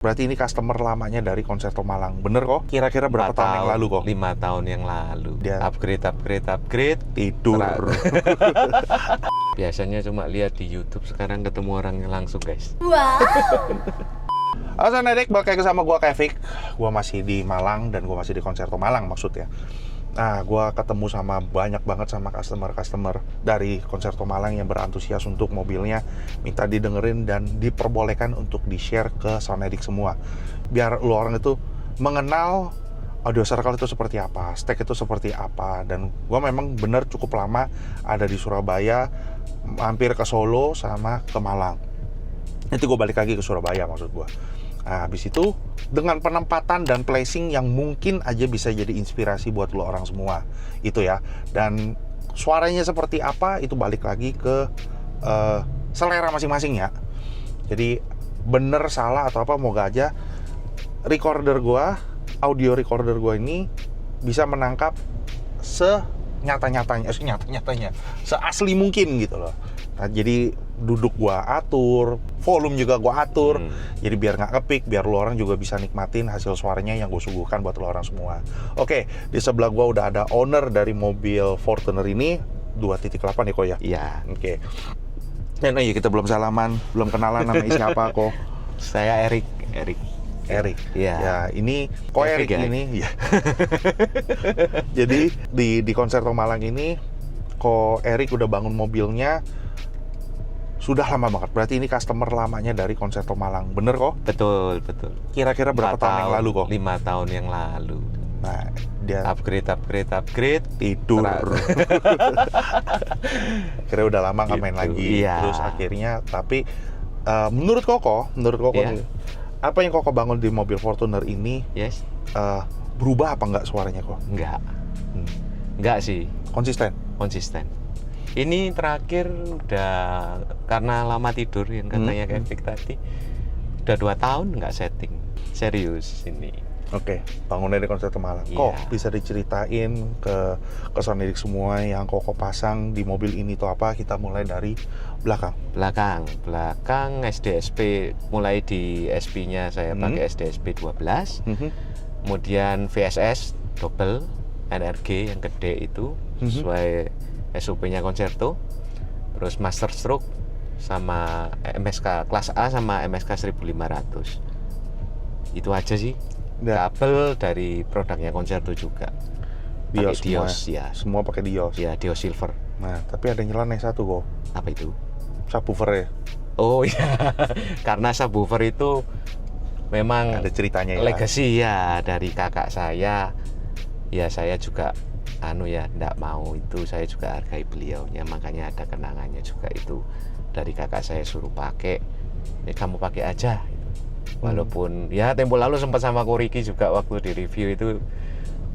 Berarti ini customer lamanya dari Concerto Malang. Bener kok? Kira-kira berapa tahun yang lalu kok? 5 tahun yang lalu. Dia Upgrade. tidur. Biasanya cuma lihat di YouTube, sekarang ketemu orangnya langsung, guys. Halo, saya Nedik, balik lagi sama gua Kevik. Gua masih di Malang dan gua masih di Concerto Malang maksudnya. Nah, gua ketemu sama banyak banget sama customer dari Concerto Malang yang berantusias untuk mobilnya, minta didengerin dan diperbolehkan untuk di-share ke Sonedik semua. Biar lu orang itu mengenal audio circle itu seperti apa, stack itu seperti apa. Dan gua memang bener cukup lama ada di Surabaya, hampir ke Solo sama ke Malang. Nanti gue balik lagi ke Surabaya maksud gue. Nah, habis itu dengan penempatan dan placing yang mungkin aja bisa jadi inspirasi buat lo orang semua itu ya. Dan suaranya seperti apa itu balik lagi ke selera masing-masing ya. Jadi bener salah atau apa moga aja audio recorder gue ini bisa menangkap senyata-nyatanya, seasli mungkin gitu loh. Nah, jadi duduk gua atur, volume juga gua atur, jadi biar nggak kepik, biar lo orang juga bisa nikmatin hasil suaranya yang gue suguhkan buat lo orang semua. Oke, di sebelah gua udah ada owner dari mobil Fortuner ini, 2.8 ya kok ya? Iya. Oke. Dan iya, kita belum salaman, belum kenalan namanya siapa kok? Saya Erik. Iya. Ya, ini kok Erik ya? ini. Ya. Jadi di Concerto Malang ini kok Erik udah bangun mobilnya sudah lama banget. Berarti ini customer lamanya dari Concerto Malang. Bener kok? Betul. Kira-kira berapa tahun yang lalu kok? 5 tahun yang lalu. Nah, dia Upgrade. tidur. Akhirnya udah lama nggak main Gitu, lagi. iya. Terus akhirnya, tapi menurut Koko Iya. nih, apa yang Koko bangun di mobil Fortuner ini Yes. berubah apa nggak suaranya kok? Enggak sih. Konsisten? Ini terakhir udah karena lama tidur yang katanya Kevik tadi, udah 2 tahun nggak setting. Serius ini. Oke, bangun dari Concerto Malang. Iya. Kok bisa diceritain ke Sonedik semua yang Koko pasang di mobil ini tuh apa? Kita mulai dari belakang. Belakang SDSP, mulai di SP-nya saya pakai SDSP 12. Kemudian VSS double NRG yang gede itu sesuai SOP-nya Concerto. Terus Master Stroke sama MSK kelas A sama MSK 1500. Itu aja sih. Kabel dari produknya Concerto juga. Dios ya. Semua pakai Dios. Ya, Dios Silver. Nah, tapi ada nyeleneh satu kok. Apa itu? Subwoofer ya. Oh iya. Karena subwoofer itu memang Ada ceritanya ya. legacy ya dari kakak saya. Ya saya juga enggak mau itu, saya juga hargai beliaunya, makanya ada kenangannya juga itu dari kakak saya suruh pakai. Ya kamu pakai aja gitu. Walaupun ya tempo lalu sempat sama Koriki juga waktu di review itu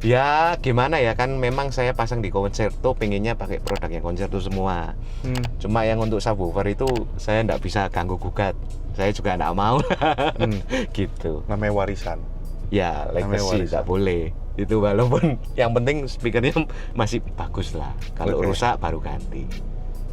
ya gimana ya, kan memang saya pasang di Concerto pengennya pakai produknya Concerto semua. Cuma yang untuk subwoofer itu saya enggak bisa ganggu gugat, saya juga enggak mau. Gitu. Namanya warisan. Ya, legacy nggak boleh itu, walaupun yang penting speakernya masih bagus lah. Kalau rusak baru ganti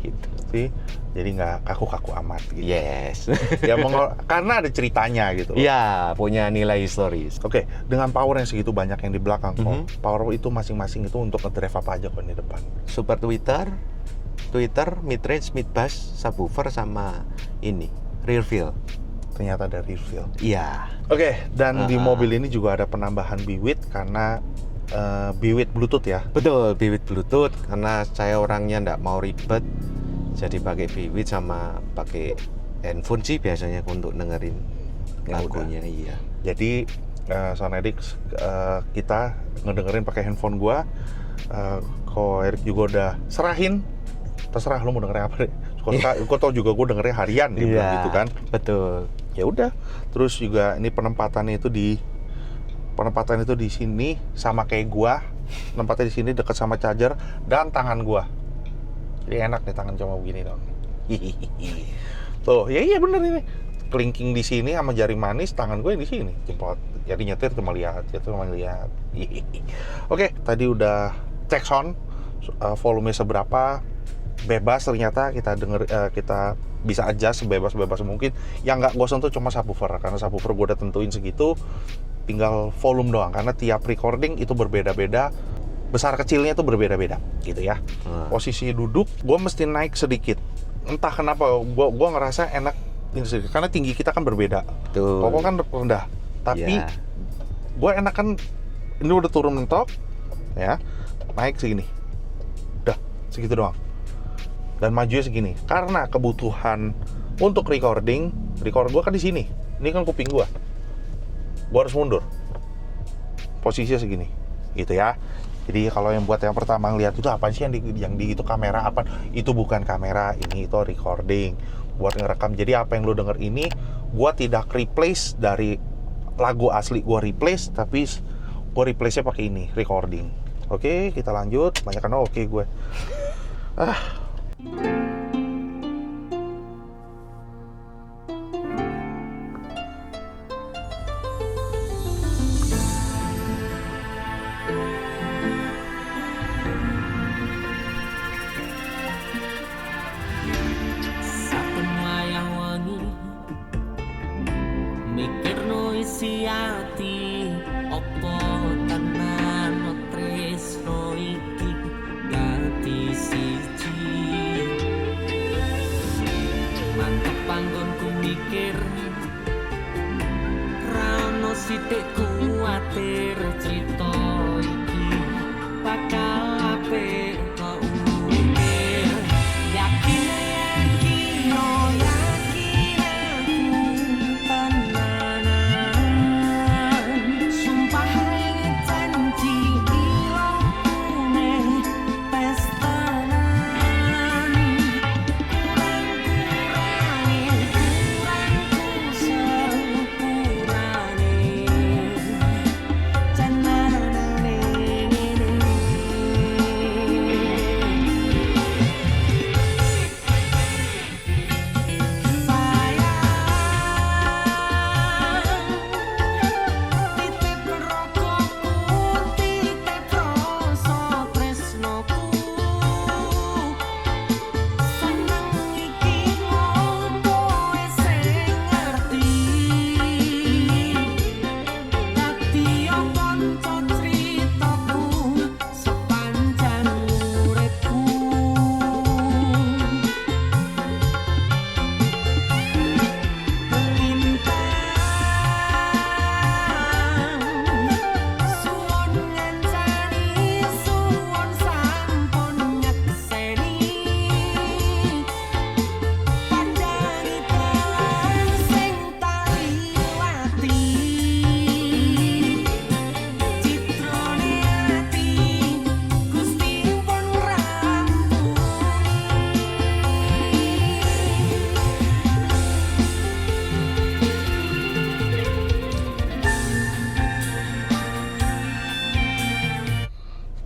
gitu sih. Jadi nggak kaku-kaku amat gitu. Yes. Ya karena ada ceritanya gitu loh. Ya, punya nilai historis. Oke, dengan power yang segitu banyak yang di belakang kok, power itu masing-masing itu untuk ngedrive apa aja kok di depan? Super tweeter, mid-range, mid-bass, subwoofer sama ini rear wheel. Ternyata ada rear wheel. Iya. Oke, dan di mobil ini juga ada penambahan biwit karena biwit Bluetooth ya. Betul, biwit Bluetooth karena saya orangnya nggak mau ribet. Jadi pakai biwit sama pakai handphone sih biasanya untuk dengerin lagunya. Iya. Jadi Sonedik kita ngedengerin pakai handphone gua. Kok Erik juga udah serahin. Terserah lu mau dengerin apa deh. Kau tau juga gue dengernya harian gitu, gitu kan. Betul. Ya udah. Terus juga ini penempatannya itu di sini sama kayak gua. Tempatnya di sini dekat sama charger dan tangan gua. Jadi enak nih tangan cuma begini dong. Tuh, ya iya bener ini. Kelingking di sini sama jari manis, tangan gue di sini. Jempol. Jadi nyetir cuma lihat. Oke, tadi udah cek sound, volume seberapa. bebas, ternyata kita kita bisa adjust sebebas-bebas mungkin. Yang nggak gue sentuh cuma subwoofer, karena subwoofer gue udah tentuin segitu, tinggal volume doang, karena tiap recording itu berbeda-beda, besar kecilnya itu berbeda-beda gitu ya. Posisi duduk gue mesti naik sedikit, entah kenapa gue ngerasa enak ini sedikit, karena tinggi kita kan berbeda. Koko kan rendah, tapi gue enak kan, ini udah turun mentok ya, naik segini, udah segitu doang, dan majunya segini karena kebutuhan untuk record gue kan di sini. Ini kan kuping gue harus mundur, posisinya segini gitu ya. Jadi kalau yang buat yang pertama ngeliat itu apa sih yang di itu kamera apa, itu bukan kamera, ini itu recording buat ngerekam. Jadi apa yang lo denger ini gue tidak replace dari lagu asli, gue replace, tapi gue replace nya pakai ini, recording. Oke, kita lanjut. Banyak kan oke gue. Saben wayah wengi mikirno isi ati, opo tenan tresno iki dadi siji. Mantep panggonku mikir, ra ono sithik kuwatir, crita iki bakal apik kok ukir. Yakin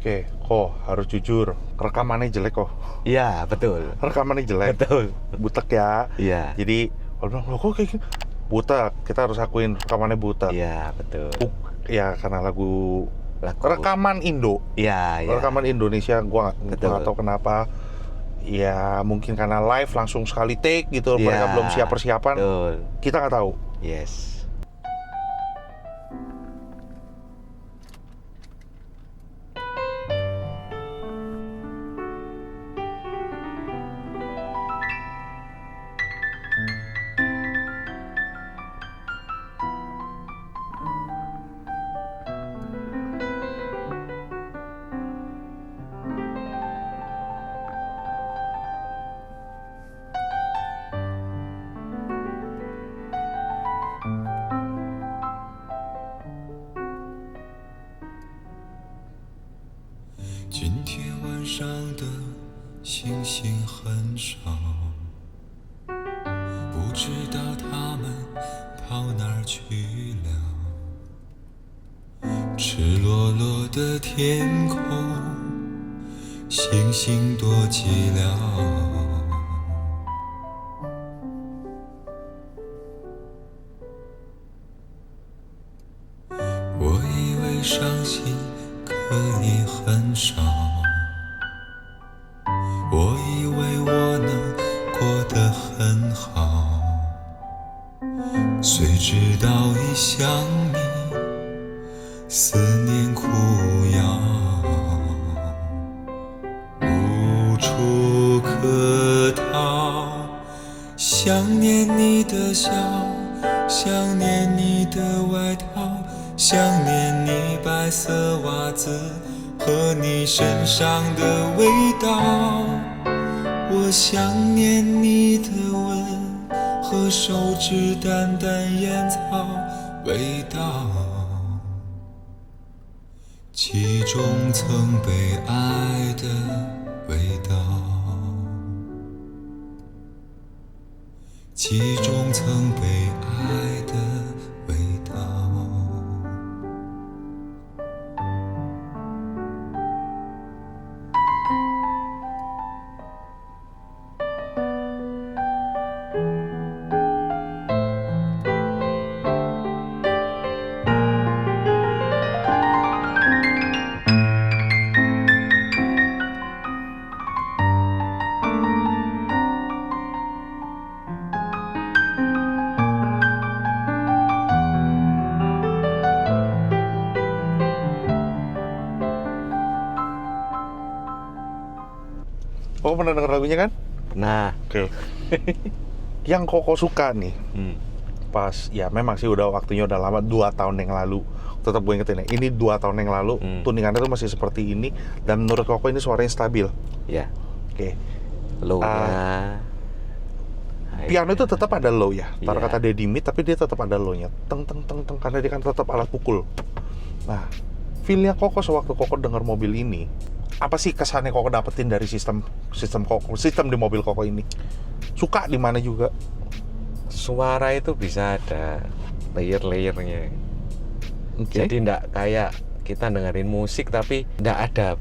Oke, kok harus jujur, rekamannya jelek kok. Iya, betul. Rekamannya jelek. Betul. Butek ya. Iya. Jadi kalau bilang, loh kok kayak gini? Butek, kita harus akuin rekamannya butek. Iya, betul. Ya karena lagu rekaman Indo. Iya, iya. Rekaman Indonesia, gua Betul. nggak tahu kenapa. Ya mungkin karena live langsung sekali take gitu, Iya, mereka belum siap persiapan. Betul. Kita nggak tahu. Yes.上的星星很少，不知道他们跑哪儿去了。赤裸裸的天空，星星多寂寥。我以为伤心可以很少，我以为思念苦药，无处可逃。想念你的笑，想念你的外套，想念你白色袜子和你身上的味道。我想念你的吻和手指淡淡烟草味道，其中曾被爱的味道，其中曾被爱的味道。Oh, pernah denger lagunya kan? Nah, Oke. Yang Koko suka nih, pas ya memang sih udah waktunya udah lama, 2 tahun yang lalu. Tetap gue ingetin ya, ini 2 tahun yang lalu, tuningannya tuh masih seperti ini. Dan menurut Koko ini suaranya stabil. ya, Oke. low-nya. Piano itu tetap ada low ya. Taruh Iya. kata dia di mid, tapi dia tetap ada low-nya. Teng teng teng teng, karena dia kan tetap alat pukul. Nah, feel-nya Koko sewaktu Koko denger mobil ini, apa sih kesannya Koko dapetin dari sistem di mobil Koko ini? Suka di mana juga? Suara itu bisa ada layer-layernya. Oke. Jadi ndak kayak kita dengerin musik tapi ndak ada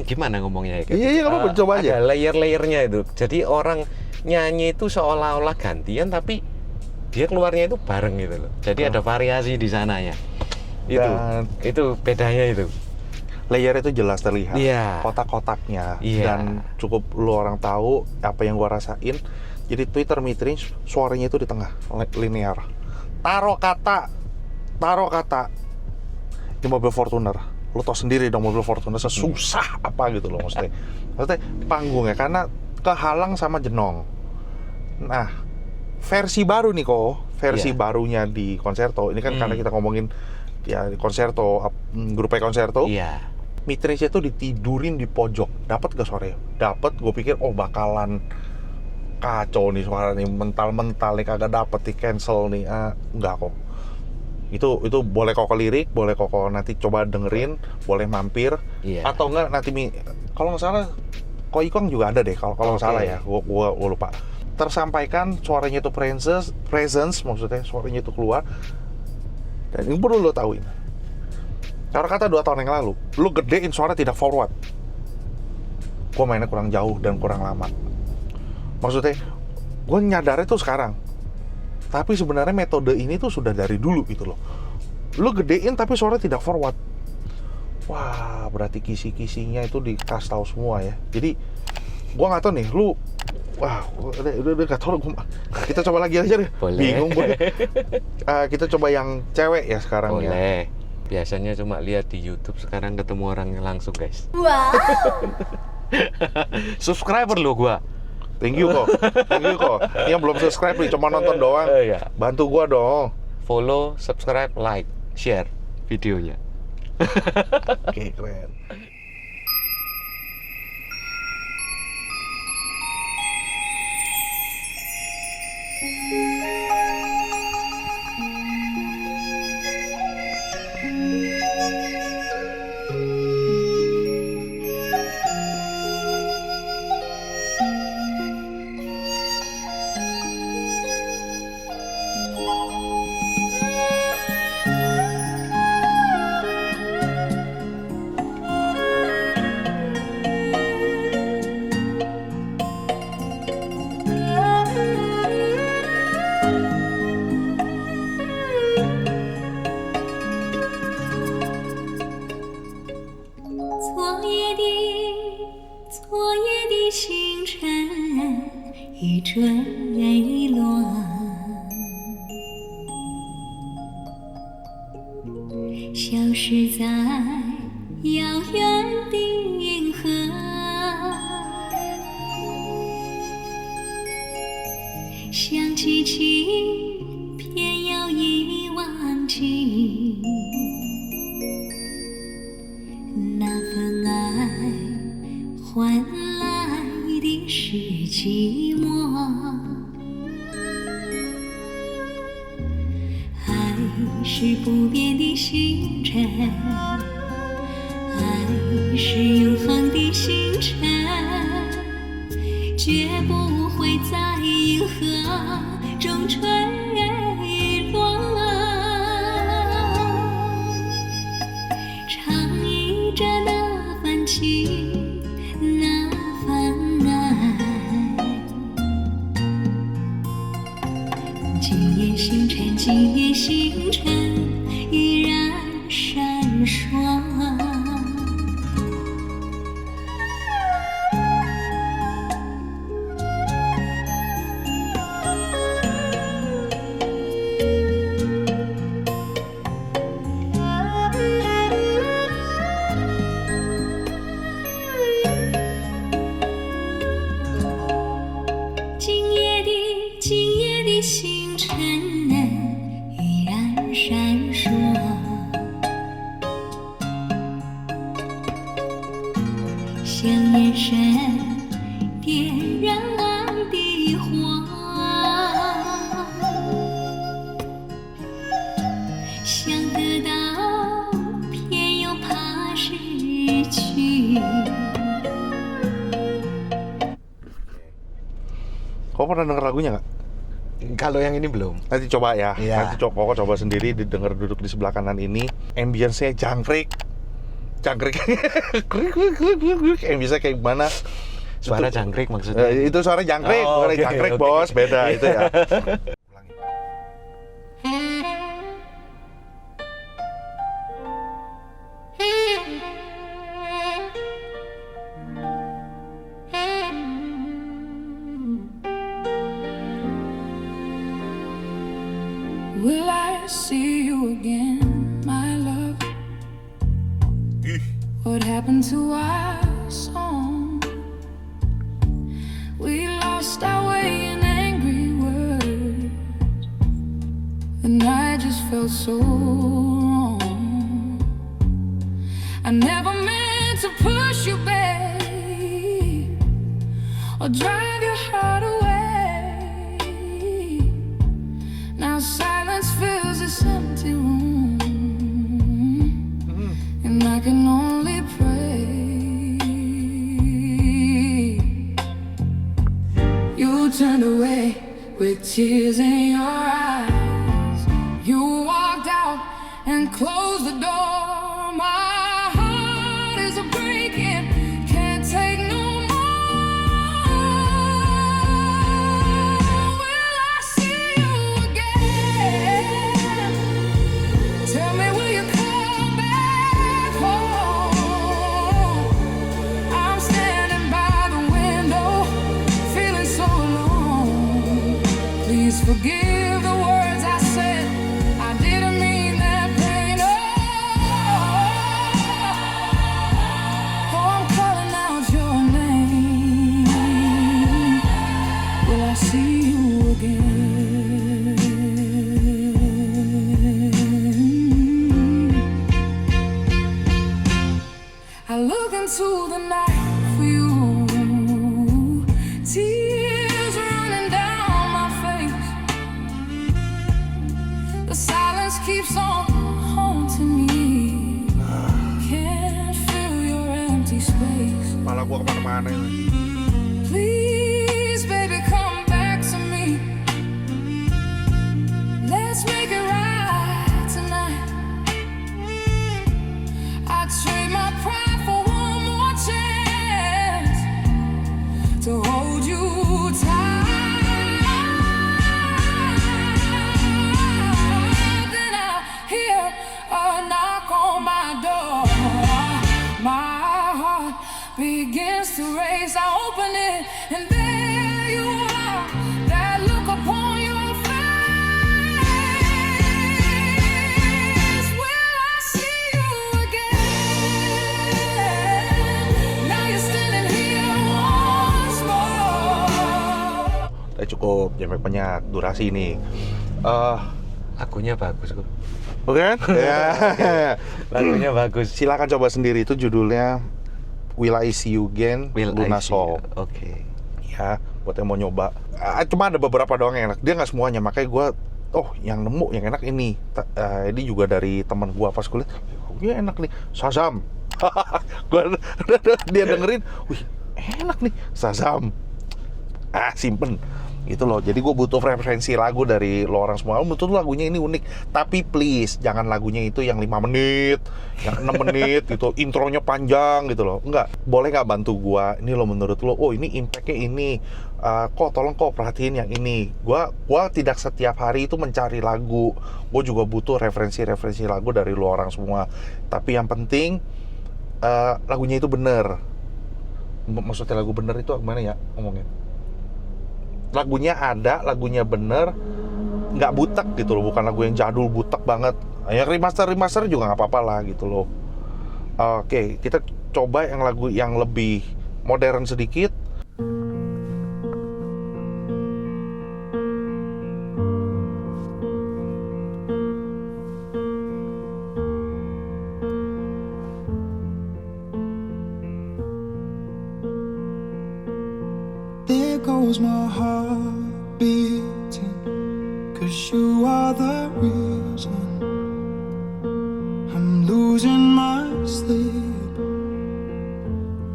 gimana ngomongnya ya? Iya, kamu coba aja. Ada layer-layernya itu. Jadi orang nyanyi itu seolah-olah gantian tapi dia keluarnya itu bareng gitu loh. Jadi ada variasi di sananya. Itu bedanya itu. Layer itu jelas terlihat. Iya. Kotak-kotaknya. Iya. Dan cukup lu orang tahu apa yang gua rasain. Jadi Twitter mid-range suaranya itu di tengah, linear. Taruh kata di mobil Fortuner. Lu tau sendiri dong mobil Fortuner sesusah apa gitu loh maksudnya. Maksudnya panggungnya karena kehalang sama jenong. Nah, versi baru nih versi Iya. barunya di Concerto. Ini kan karena kita ngomongin ya Concerto, grup Concerto. Iya. Mid-range itu ditidurin di pojok. Dapat gak suaranya? Dapat. Gue pikir bakalan kacau nih suara nih, mental-mental nih kagak dapet, di cancel nih. Enggak kok. Itu boleh Koko lirik, boleh Koko nanti coba dengerin, boleh mampir. Iya. Atau enggak nanti kalau nggak salah Ko Ikong juga ada deh kalau nggak salah ya. Gua lupa. Tersampaikan suaranya itu presence maksudnya suaranya itu keluar. Dan ini perlu lo tahuin. Cara kata 2 tahun yang lalu, lu gedein suara tidak forward. Gua mainnya kurang jauh dan kurang lama. Maksudnya, gue nyadarnya tuh sekarang. Tapi sebenarnya metode ini tuh sudah dari dulu gitu loh. Lu gedein tapi suara tidak forward. Wah, berarti kisi-kisinya itu dikasih tahu semua ya. Jadi, gua nggak tahu nih, lu udah nggak tahu. Kita coba lagi aja deh. Boleh. Bingung gue. Kita coba yang cewek ya sekarang ya. Boleh. Biasanya cuma lihat di YouTube, sekarang ketemu orangnya langsung, guys. Wow. Subscriber lo gua. Thank you kok. Yang belum subscribe nih, cuma nonton doang. Iya. Bantu gua dong. Follow, subscribe, like, share videonya. Oke, keren. 消失在遥远的银河。想记起，偏要遗忘记，那份爱换来的是寂寞。爱是不变的星辰，爱是永恒的星辰，绝不会在银河中坠落。唱忆着那份情，那份爱。今夜星辰，今夜星辰依然闪烁。今夜的星辰依然闪烁，像眼神点燃爱的火，想得到偏又怕失去。Kau pernah denger lagunya nggak? Kalau yang ini belum. Nanti coba ya. Iya. Nanti coba sendiri didengar duduk di sebelah kanan ini. Ambience-nya jangkrik. Ambience-nya kayak gimana? Suara Itu- jangkrik maksudnya. Itu suara jangkrik, Oh, bukan oke, jangkrik oke. bos, beda itu ya. Will I see you again, my love? What happened to our song? We lost our way in angry words, and I just felt so wrong. I never meant to push you, babe, or drive your heart away. Now silence fills this empty room, and I can only pray. You turned away with tears in your eyes. You walked out and closed the door. My heart is breaking, can't take no more. Will I see you again? Tell me, will you come back home? I'm standing by the window, feeling so alone. Please forgive the words I said, I didn't mean that plain. Oh, I'm calling out your name. Will I see you again? I look into the night for you, tears running down my face. The silence keeps on haunting me. Can't fill your empty space. Malah gua kemana-mana ini. Please, baby, come back to me. Let's make it right tonight. I'd trade my pride for one more chance to hold you tight. Then I hear a knock on my door. My heart begins to race. I open it, and there you are. That look upon your face. Will I see cukup, Jam banyak durasi nih. Lagunya bagus kok. Oke kan? Ya. Lagunya bagus. Silakan coba sendiri, itu judulnya Will I See You Again, Will Luna I See Soul. You? Oke. Ya, buat yang mau nyoba. Cuma ada beberapa doang yang enak. Dia nggak semuanya, makanya gue, yang nemu yang enak ini. Ini juga dari teman gue pas kuliah. Ini enak nih, Shazam. Dia dengerin, wih enak nih, Shazam. Simpen. Gitu loh, jadi gue butuh referensi lagu dari lo orang semua. Betul lagunya ini unik, tapi please jangan lagunya itu yang 5 menit, yang 6 menit gitu, intronya panjang gitu loh. Enggak, boleh nggak bantu gue? Ini lo menurut lo, ini impactnya ini, tolong perhatiin yang ini. Gue tidak setiap hari itu mencari lagu, gue juga butuh referensi lagu dari lo orang semua. Tapi yang penting lagunya itu bener. Maksudnya lagu bener itu gimana ya ngomongnya? Lagunya ada, lagunya bener, nggak butek gitu loh, bukan lagu yang jadul butek banget. Yang remaster juga nggak apa-apa lah gitu loh. Oke, kita coba yang lagu yang lebih modern sedikit. There goes my heart beating, 'cause you are the reason I'm losing my sleep.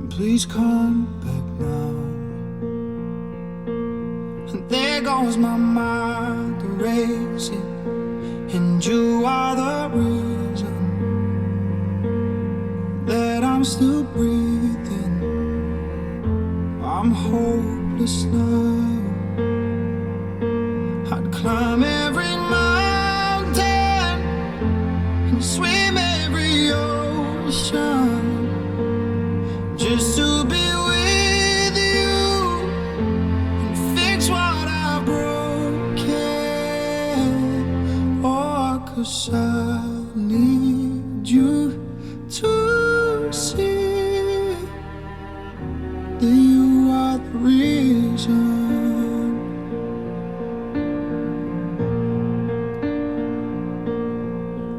Please come back now. And there goes my mind racing, and you are the reason that I'm still breathing. I'm hopeless now. I'd climb every mountain and swim every ocean just to be with you and fix what I've broken. 'Cause I need you to see that you are the reason.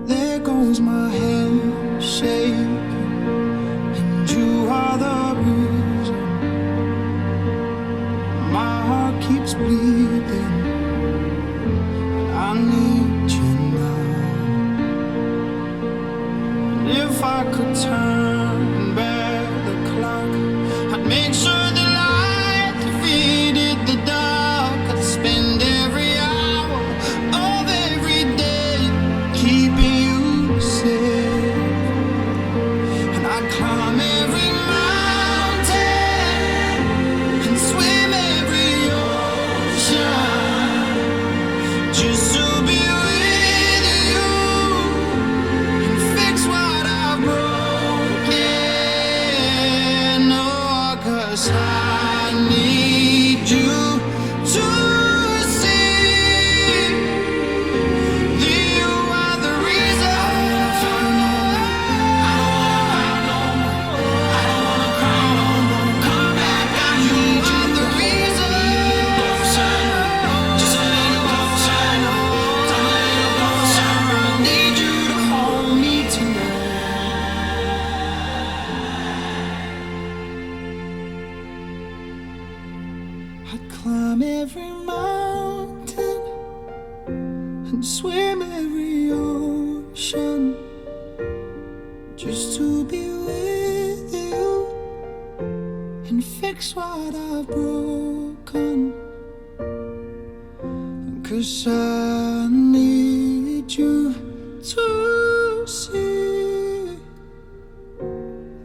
There goes my hand shaking, and you are the reason. My heart keeps bleeding, I need you now. And if I could turn back the clock, I'd make sure the light defeated the dark. I'd spend every hour of every day keeping you safe, and I'd climb every mountain and swim every ocean just to be with you and fix what I've broken. Oh, 'cause I need you to see that you are the reason. I don't wanna cry no more. Come back, I need you. The reason. Just a little closer. A little closer. I need you to hold me tonight. I'd climb every mountain and swim every ocean just to be with you and fix what I've broken. 'Cause I need you to see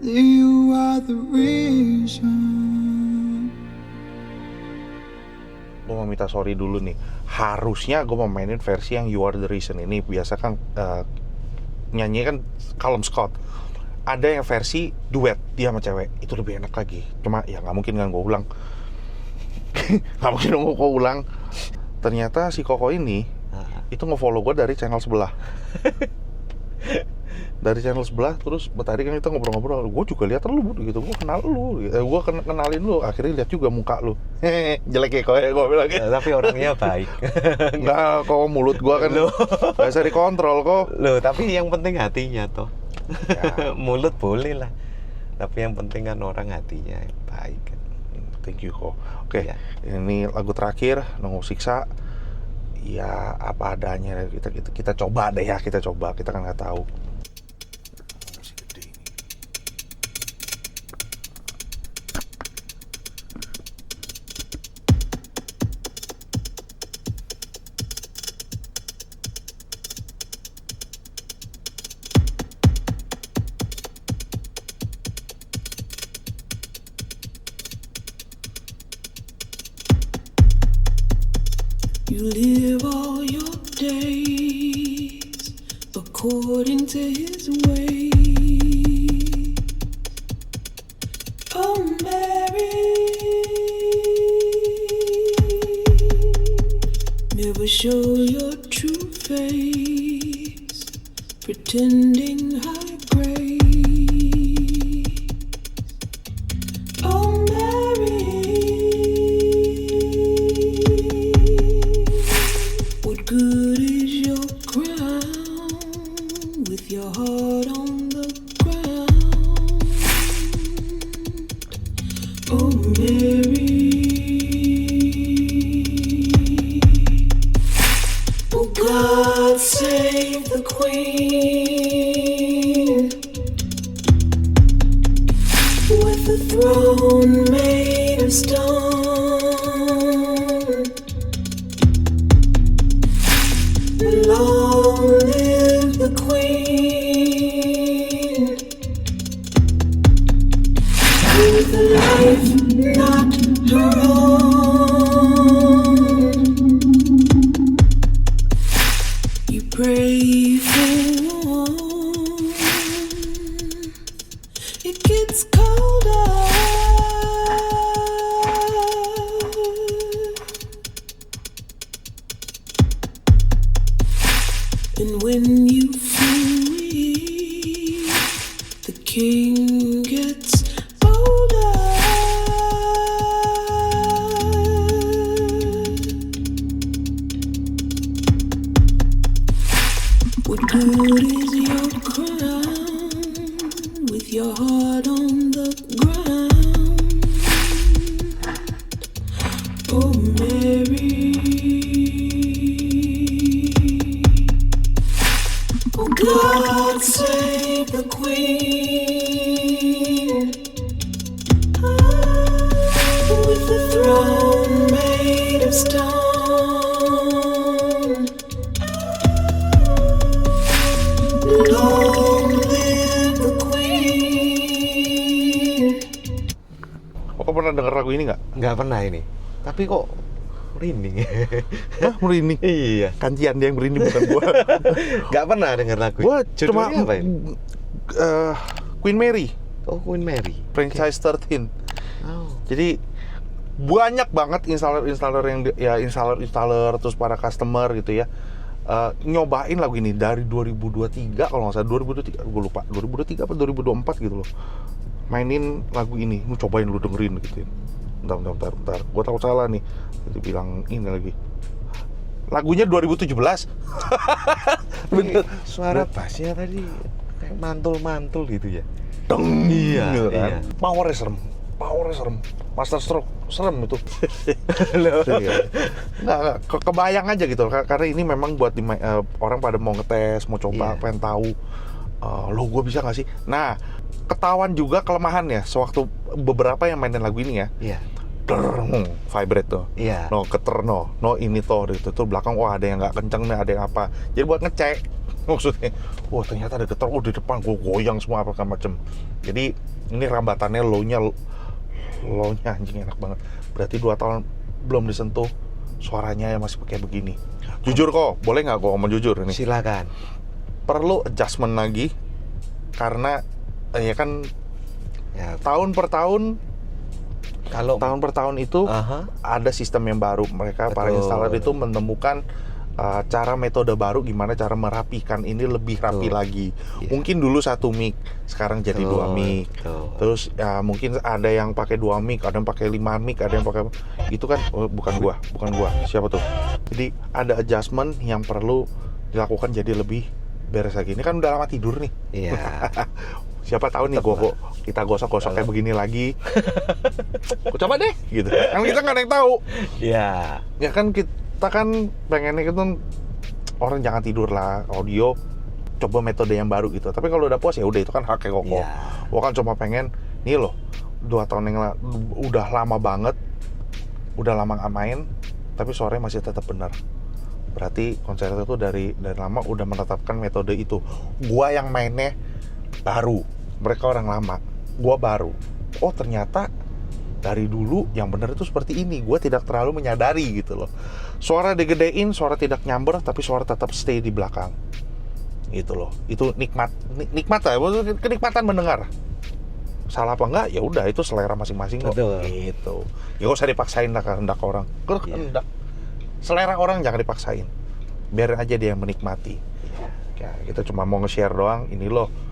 that you are the reason. Gue mau minta sorry dulu nih. Harusnya gue mau mainin versi yang You Are The Reason ini. Biasa kan nyanyi kan Callum Scott. Ada yang versi duet dia sama cewek, itu lebih enak lagi. Cuma ya nggak mungkin kan gue ulang. Nggak mungkin gue ulang. Ternyata si Koko ini itu nge-follow gue dari channel sebelah. dari channel sebelah, terus tadi kan kita ngobrol-ngobrol, gue juga lihat lu gitu, gue kenal lu, gue kenalin lu, akhirnya lihat juga muka lu, hehehe, jelek ya kok ya, gue bilang gitu. Tapi orangnya baik. Enggak, kok mulut gue kan nggak bisa dikontrol kok. Loh, tapi yang penting hatinya toh. Ya. Mulut boleh lah, tapi yang penting kan orang hatinya baik kan. Thank you kok. Oke, Iya. ini lagu terakhir, Nunggu Siksa. Ya apa adanya, kita coba deh ya, kita kan nggak tahu. Masih gede ini. You live all your days according to his way. Oh, Mary, never show your true face, pretending high grade. Oh, Mary, what good is your crown with your heart on the ground? Oh, Mary, oh, God save the Queen with the throne made of stone. Long live the Queen with a life not her own. You pray for warmth, it gets colder. And when you feel weak, the king gets bolder. What good is your crown with your heart on the ground? Oh, Mary, oh, God save the Queen with the throne made of stone. Long live the Queen. Kok pernah denger lagu ini nggak? Nggak pernah ini. Tapi kok merinding. Hah, merinding? Iya. Kantian dia yang merinding bukan gua. Nggak pernah dengar lagu. Gua cuma Judulnya apa ini? Queen Mary, Oh, Queen Mary. franchise 13. Oh. Jadi banyak banget installer yang installer terus para customer gitu ya, nyobain lagu ini dari 2023 kalau nggak salah, 2023 gue lupa, 2023 apa 2024 gitu loh, mainin lagu ini, lu cobain, lu dengerin gitu. Bentar, gue takut salah nih, jadi bilang ini lagi lagunya 2017. Bener, Suara bassnya tadi kayak mantul-mantul gitu ya. deng, Iya, gitu kan. iya. Powernya serem, Master Stroke serem itu. Nggak, kebayang aja gitu, karena ini memang buat orang pada mau ngetes, mau coba, Iya. pengen tahu, lo gue bisa nggak sih? Nah, ketahuan juga kelemahannya sewaktu beberapa yang mainin lagu ini ya, Iya. vibrate tuh, Iya. no keter no ini toh gitu tuh belakang, wah ada yang nggak kenceng nih, ada yang apa, jadi buat ngecek maksudnya, wah ternyata ada getar, di depan gue goyang semua apa macem. Jadi ini rambatannya low-nya anjing enak banget. Berarti 2 tahun belum disentuh, suaranya ya masih kayak begini. Jujur kok, boleh nggak gue ngomong jujur ini? Silakan. Perlu adjustment lagi, karena ya kan Ya, tahun per tahun kalau itu Aha. ada sistem yang baru. Mereka para Betul. installer itu menemukan cara metode baru gimana cara merapikan ini lebih rapi Betul. lagi. Iya. Mungkin dulu 1 mic, sekarang jadi 2 mic. Betul. Terus ya mungkin ada yang pakai 2 mic, ada yang pakai 5 mic, ada yang pakai itu kan bukan gua. Siapa tuh? Jadi ada adjustment yang perlu dilakukan jadi lebih beres lagi. Ini kan udah lama tidur nih. Iya. Siapa tahu nih kita gosok-gosok kayak begini lagi. Coba deh gitu. Kan kita nggak ada yang tahu. Iya. Ya kan kita kan pengennya kan orang jangan tidur lah audio, coba metode yang baru gitu. Tapi kalau udah puas ya udah itu kan haknya Koko. Iya. Gua kan cuma pengen nih loh 2 tahun yang udah lama banget, udah lama nggak main, tapi suaranya masih tetap benar. Berarti konser itu dari lama udah menetapkan metode itu. Gua yang mainnya baru, mereka orang lama, gua baru. Oh ternyata dari dulu yang benar itu seperti ini. Gua tidak terlalu menyadari gitu loh. Suara digedein, suara tidak nyamber, tapi suara tetap stay di belakang. Gitu loh. Itu nikmat lah, kenikmatan mendengar. Salah apa enggak? Ya udah itu selera masing-masing kok. Betul. Gitu. Ya gak usah dipaksain lah kehendak orang. Kehendak. Selera orang jangan dipaksain. Biarin aja dia yang menikmati. Ya, kita cuma mau nge-share doang. Ini loh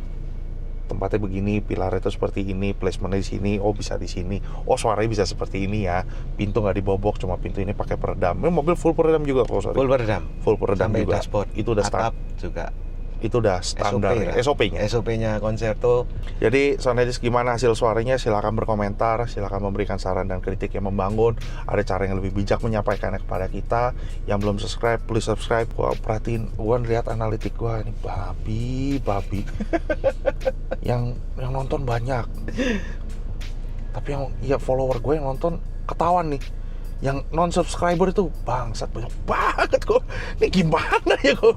tempatnya begini, pilar itu seperti ini, placementnya di sini, oh bisa di sini, oh suaranya bisa seperti ini ya, pintu nggak dibobok, cuma pintu ini pakai peredam. Ini mobil full peredam juga kok, sorry. Full peredam Sampai juga. dashboard. Itu udah atap juga. Itu udah standar SOP-nya. SOP-nya Concerto. Jadi Sonedis gimana hasil suaranya? Silakan berkomentar, silakan memberikan saran dan kritik yang membangun. Ada cara yang lebih bijak menyampaikannya kepada kita. Yang belum subscribe, please subscribe. Gua perhatiin, gua lihat analitik gua ini babi. yang nonton banyak. Tapi yang ya follower gue yang nonton ketahuan nih. Yang non subscriber itu bangsat banyak banget kok. Ini gimana ya kok?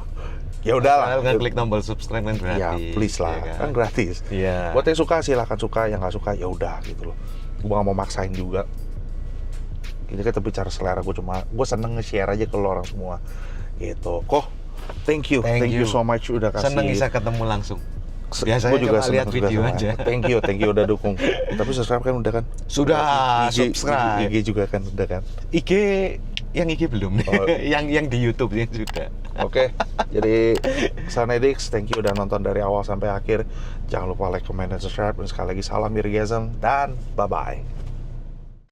Ya udahlah. Kan klik tombol subscribe kan gratis. Ya please lah, ya kan gratis. Iya. Buat yang suka silahkan suka, yang nggak suka ya udah gitu loh. Gue nggak mau maksain juga. Ini kita bicara selera, gue seneng nge-share aja ke lo orang semua. Gitu. Kok, thank you so much udah kasih. Seneng bisa ketemu langsung. Biasanya Gua juga cuma lihat seneng video sama. aja. Thank you udah dukung. Tapi subscribe kan udah kan? Sudah subscribe. IG juga kan udah kan? IG yang IG belum nih. Oh. yang di YouTube yang sudah. Oke, jadi Sonedix, thank you udah nonton dari awal sampai akhir. Jangan lupa like, comment, dan subscribe. Dan sekali lagi salam Mirgasm dan bye-bye.